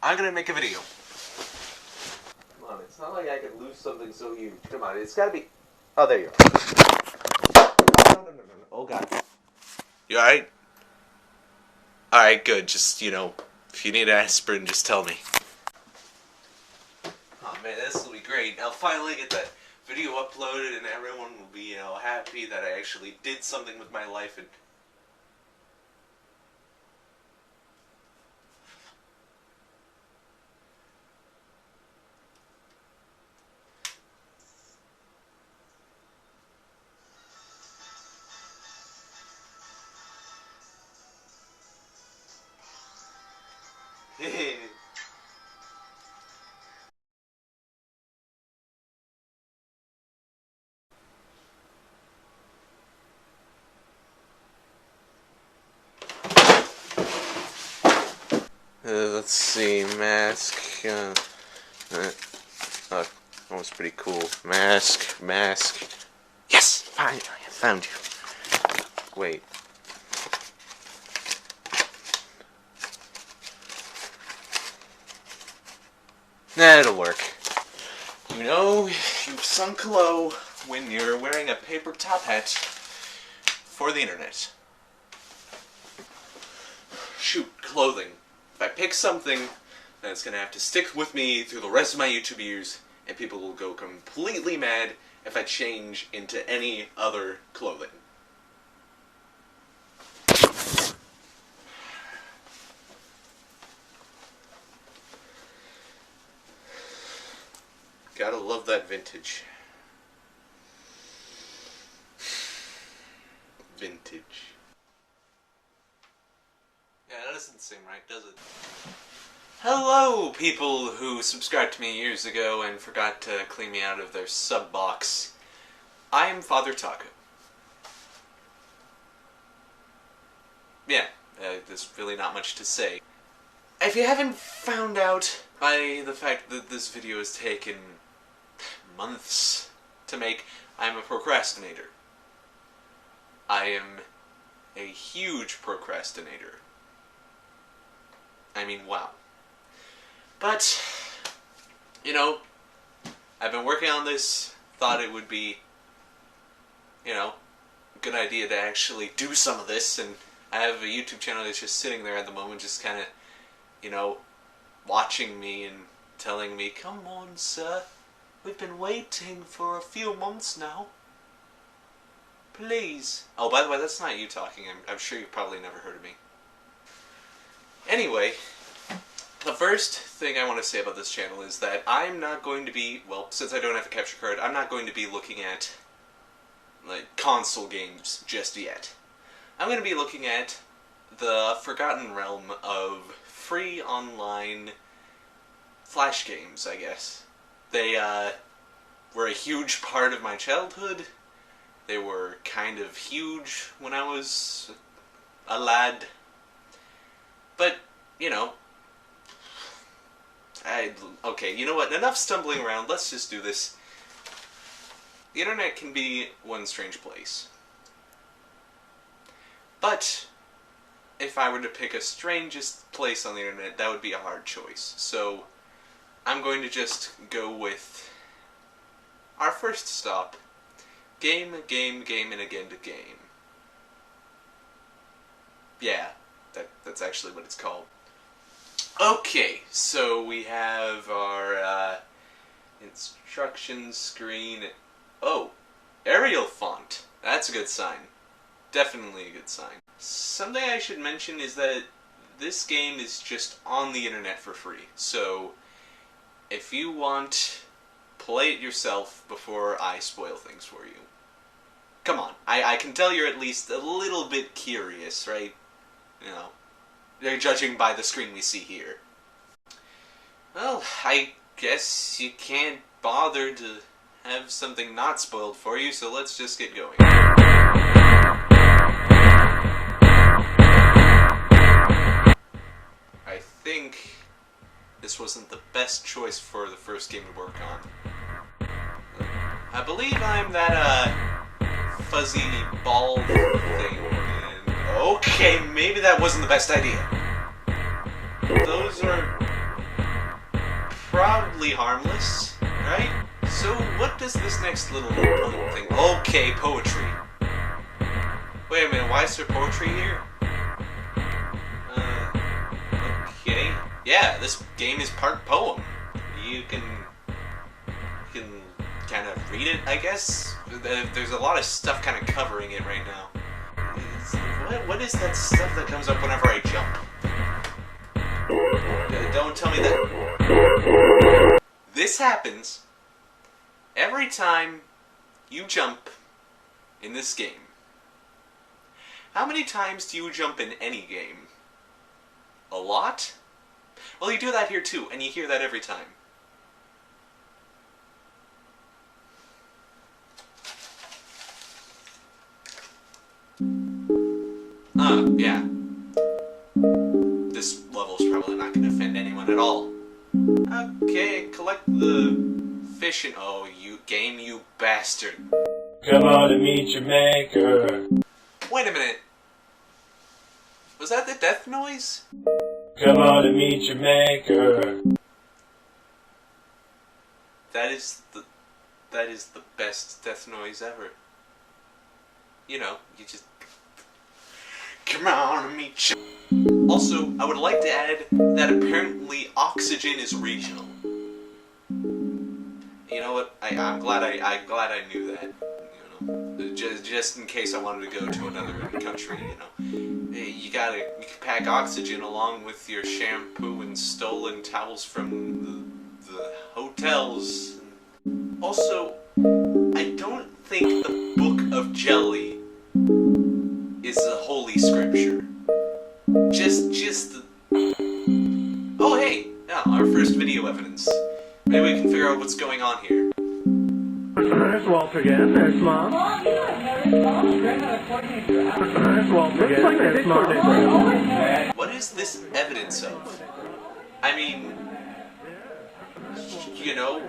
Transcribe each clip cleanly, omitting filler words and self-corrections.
I'm gonna make a video. Come on, it's not like I could lose something so huge. Come on, it's gotta be... Oh, there you are. No. Oh, God. You alright? Alright, good. Just, if you need aspirin, just tell me. Oh man, this will be great. I'll finally get that video uploaded and everyone will be, happy that I actually did something with my life and... Let's see, mask, that was pretty cool. Mask. Yes! Finally, I found you. Wait. Nah, it'll work. You've sunk low when you're wearing a paper top hat for the internet. Shoot, clothing. If I pick something, then it's gonna have to stick with me through the rest of my YouTube years, and people will go completely mad if I change into any other clothing. Gotta love that vintage. Vintage. Yeah, that doesn't seem right, does it? Hello, people who subscribed to me years ago and forgot to clean me out of their sub box. I am Father Taco. Yeah, there's really not much to say. If you haven't found out by the fact that this video has taken months to make, I'm a procrastinator. I am a huge procrastinator. I mean, wow. But, I've been working on this, thought it would be, a good idea to actually do some of this, and I have a YouTube channel that's just sitting there at the moment, just kind of, watching me and telling me, "Come on, sir, we've been waiting for a few months now. Please." Oh, by the way, that's not you talking. I'm sure you've probably never heard of me. Anyway, the first thing I want to say about this channel is that I'm not going to be, well, since I don't have a capture card, I'm not going to be looking at, console games just yet. I'm going to be looking at the forgotten realm of free online flash games, I guess. They, were a huge part of my childhood. They were kind of huge when I was a lad. But, okay, you know what? Enough stumbling around. Let's just do this. The internet can be one strange place. But if I were to pick a strangest place on the internet, that would be a hard choice. So I'm going to just go with our first stop. Game, and again to game. Yeah, that's actually what it's called. Okay, so we have our instructions screen. Oh, Arial font. That's a good sign. Definitely a good sign. Something I should mention is that this game is just on the internet for free. So if you want, play it yourself before I spoil things for you. Come on, I can tell you're at least a little bit curious, right? They're judging by the screen we see here. Well, I guess you can't bother to have something not spoiled for you, so let's just get going. I think this wasn't the best choice for the first game to work on. I believe I'm that, fuzzy ball thing, and okay, maybe that wasn't the best idea. Those are probably harmless, right? So what does this next little point thing... Okay, poetry. Wait a minute, why is there poetry here? Okay. Yeah, this game is part poem. You can kind of read it, I guess. There's a lot of stuff kind of covering it right now. What is that stuff that comes up whenever I jump? Don't tell me that. This happens every time you jump in this game. How many times do you jump in any game? A lot? Well, you do that here too, and you hear that every time. Yeah. This level's probably not going to offend anyone at all. Okay, collect the fish and... Oh, you game, you bastard. Come on and meet your maker. Wait a minute. Was that the death noise? Come on and meet your maker. That is the best death noise ever. You know, you just... Come on and meet you. Also, I would like to add that apparently oxygen is regional. You know what? I'm glad I knew that. You know, just in case I wanted to go to another country. You know, you can pack oxygen along with your shampoo and stolen towels from the hotels. Also, I don't think the Book of Jelly is a holy scripture. Just oh hey, yeah, our first video evidence. Maybe we can figure out what's going on here. There's Walt again, there's Mom. There's Walt again, there's Mom. What is this evidence of? I mean, you know,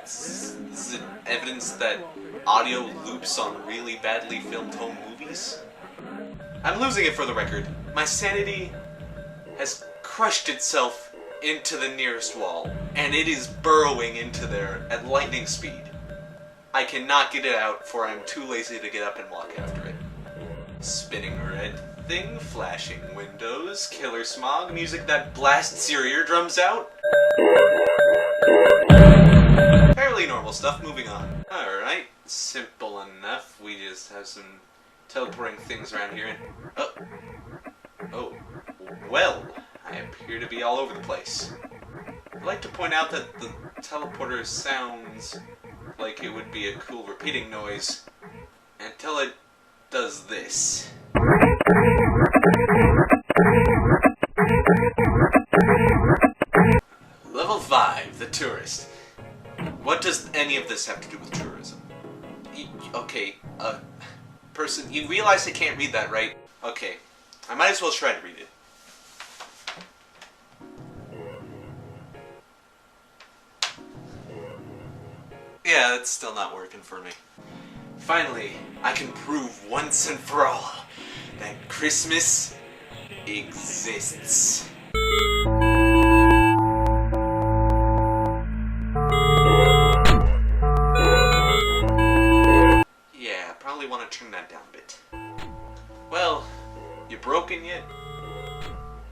is it evidence that audio loops on really badly filmed home movies? I'm losing it for the record. My sanity has crushed itself into the nearest wall, and it is burrowing into there at lightning speed. I cannot get it out, for I'm too lazy to get up and walk after it. Spinning red thing, flashing windows, killer smog, music that blasts your eardrums out. Fairly normal stuff, moving on. Alright, simple enough. We just have some teleporting things around here and... Oh, well, I appear to be all over the place. I'd like to point out that the teleporter sounds like it would be a cool repeating noise until it does this. Level 5, the tourist. What does any of this have to do with tourism? Okay, person, you realize I can't read that, right? Okay, I might as well try to read it. Yeah, that's still not working for me. Finally, I can prove once and for all that Christmas exists. Yeah, I probably want to turn that down a bit. Well, you broken yet?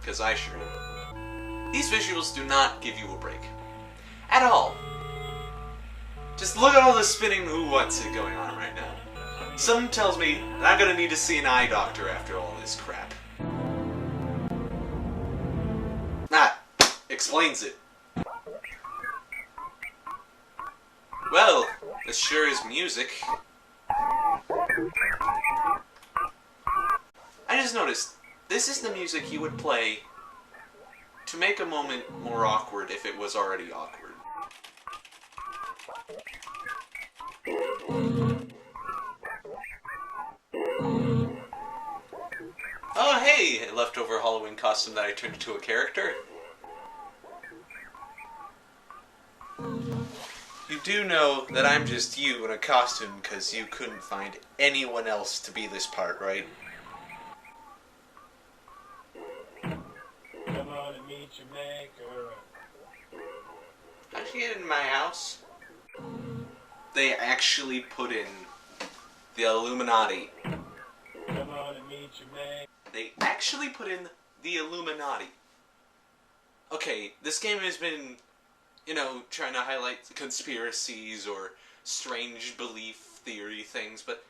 'Cause I sure am. These visuals do not give you a break. At all. Just look at all the spinning who wants it going on right now. Something tells me that I'm gonna need to see an eye doctor after all this crap. Ah, explains it. Well, this sure is music. I just noticed, this is the music you would play to make a moment more awkward if it was already awkward. Oh hey, a leftover Halloween costume that I turned into a character. You do know that I'm just you in a costume because you couldn't find anyone else to be this part, right? Come on and meet your maker. How'd you get in my house? They actually put in the Illuminati. Come on and meet your man. They actually put in the Illuminati. Okay, this game has been, you know, trying to highlight conspiracies or strange belief theory things, but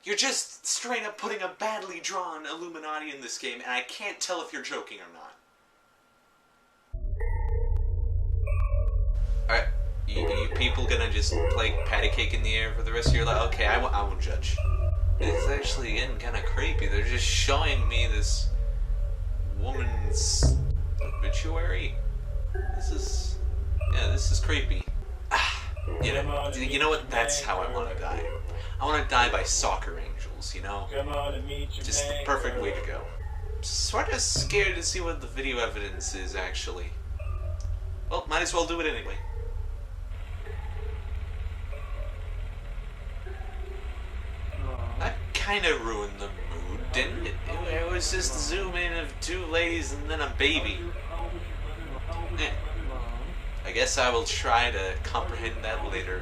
you're just straight up putting a badly drawn Illuminati in this game, and I can't tell if you're joking or not. Alright, you people gonna just play patty cake in the air for the rest of your life? Okay, I won't judge. It's actually getting kind of creepy. They're just showing me this woman's obituary. This is creepy. You know what? That's how I want to die. I want to die by soccer angels, you know? Come on and meet your Just the perfect way to go. Sort of scared to see what the video evidence is, actually. Well, might as well do it anyway. That kind of ruined the mood, didn't it? It was just zoom in of two ladies and then a baby. I guess I will try to comprehend that later.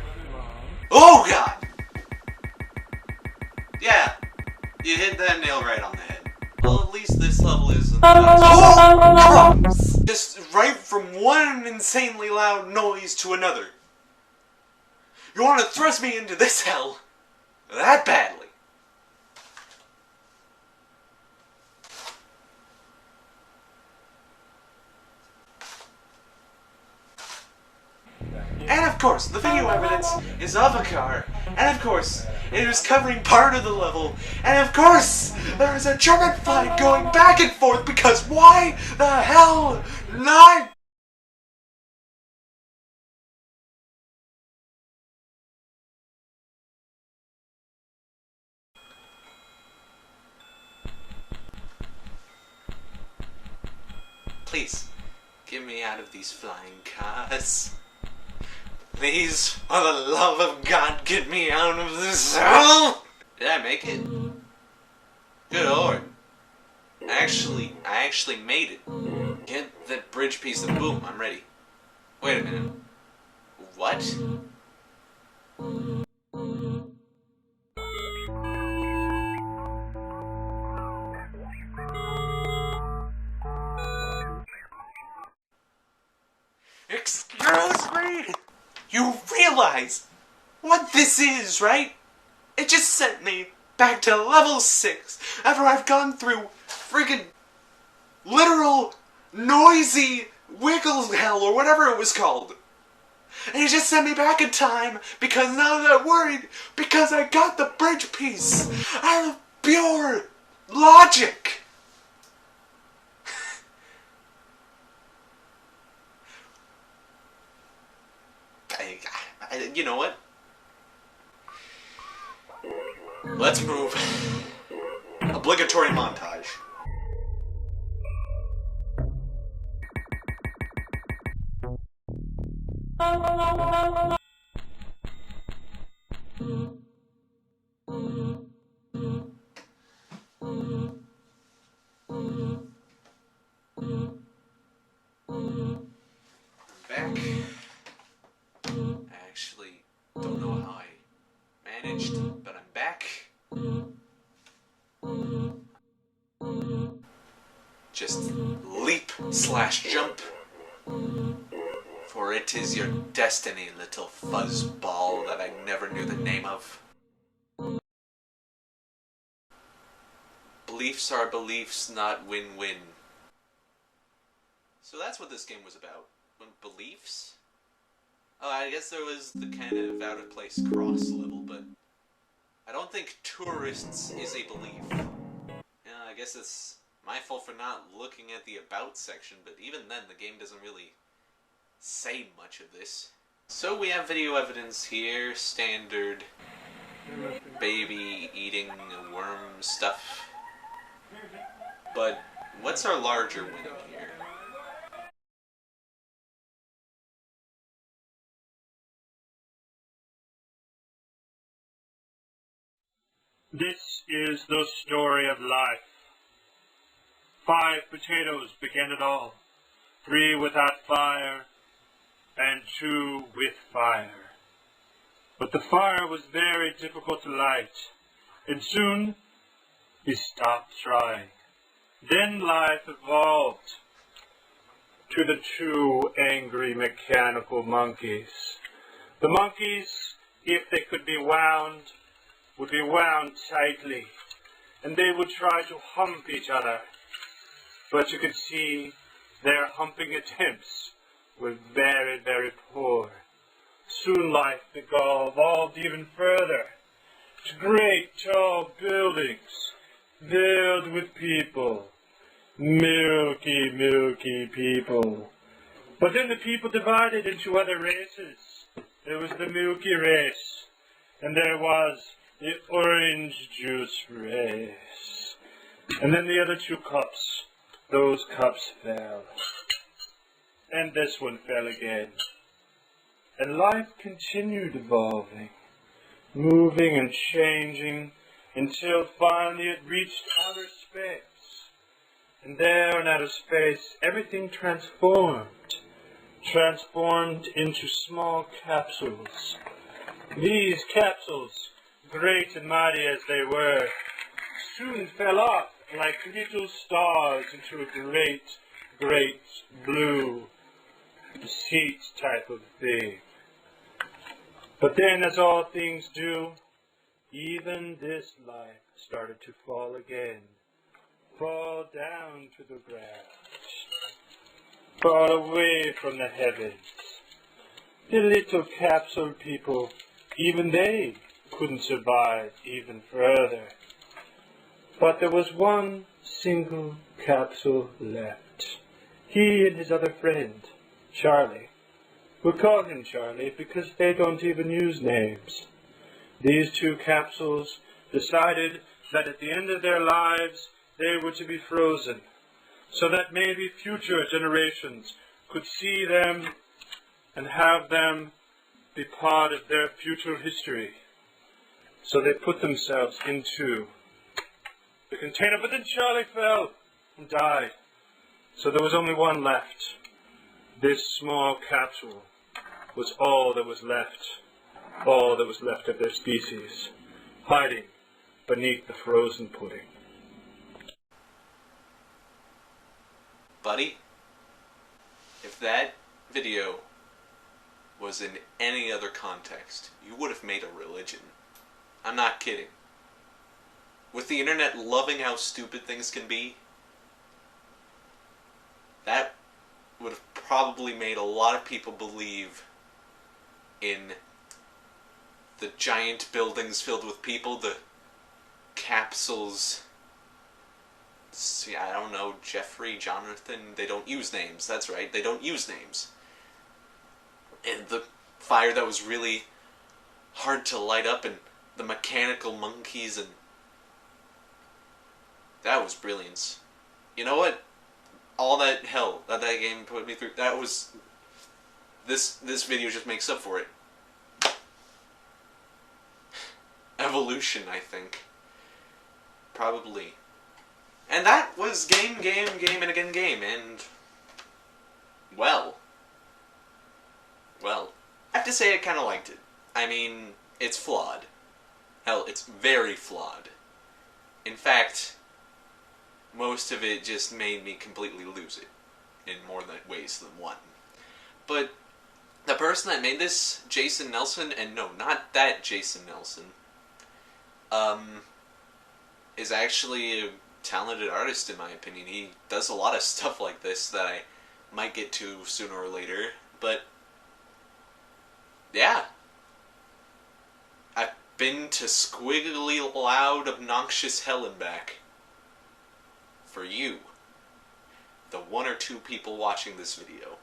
Oh God! Yeah, you hit that nail right on the head. Well, at least this level isn't. Oh, crumbs! Just right from one insanely loud noise to another. You want to thrust me into this hell that badly? And of course, the video evidence is of a car. And of course, it is covering part of the level. And of course, there is a German flag going back and forth because why the hell not? Please, get me out of these flying cars. Please, for the love of God, get me out of this hell! Did I make it? Good Lord. I actually made it. Get that bridge piece and boom, I'm ready. Wait a minute. What? Excuse me? You realize what this is, right? It just sent me back to level 6 after I've gone through friggin' literal noisy wiggle hell or whatever it was called. And it just sent me back in time because now that I'm worried because I got the bridge piece out of pure logic. You know what? Let's move. Obligatory montage. Back. I actually don't know how I managed, but I'm back. Just leap/jump. For it is your destiny, little fuzzball that I never knew the name of. Beliefs are beliefs, not win-win. So that's what this game was about. Beliefs? Oh, I guess there was the kind of out-of-place cross level, but I don't think tourists is a belief. Yeah, I guess it's my fault for not looking at the about section, but even then the game doesn't really say much of this. So we have video evidence here, standard baby eating worm stuff. But what's our larger win here? This is the story of life. 5 potatoes began it all. 3 without fire, and 2 with fire. But the fire was very difficult to light, and soon he stopped trying. Then life evolved to the 2 angry mechanical monkeys. The monkeys, if they could be wound, would be wound tightly, and they would try to hump each other. But you could see their humping attempts were very, very poor. Soon life evolved even further to great tall buildings filled with people. Milky, milky people. But then the people divided into other races. There was the milky race, and there was the orange juice race. And then the other 2 cups, those cups fell. And this one fell again. And life continued evolving, moving and changing, until finally it reached outer space. And there in outer space, everything transformed into small capsules. These capsules, great and mighty as they were, soon fell off like little stars into a great, great blue seat type of thing. But then, as all things do, even this life started to fall again. Fall down to the ground. Fall away from the heavens. The little capsule people, even they couldn't survive even further. But there was one single capsule left. He and his other friend, Charlie. We'll call him Charlie because they don't even use names. These 2 capsules decided that at the end of their lives, they were to be frozen, so that maybe future generations could see them and have them be part of their future history. So they put themselves into the container, but then Charlie fell and died. So there was only one left. This small capsule was all that was left of their species, hiding beneath the frozen pudding. Buddy, if that video was in any other context, you would have made a religion. I'm not kidding. With the internet loving how stupid things can be, that would have probably made a lot of people believe in the giant buildings filled with people, the capsules. See, I don't know, Jeffrey, Jonathan, they don't use names. That's right, they don't use names. And the fire that was really hard to light up, and the mechanical monkeys, and that was brilliance. You know what? All that hell that game put me through, that was... This video just makes up for it. Evolution, I think. Probably. And that was game, and again game, and... Well, I have to say I kind of liked it. I mean, it's flawed. Hell, it's very flawed. In fact, most of it just made me completely lose it, in more ways than one. But the person that made this, Jason Nelson, and no, not that Jason Nelson, is actually a talented artist in my opinion. He does a lot of stuff like this that I might get to sooner or later, but yeah. I've been to squiggly loud obnoxious hell and back. For you, the 1 or 2 people watching this video.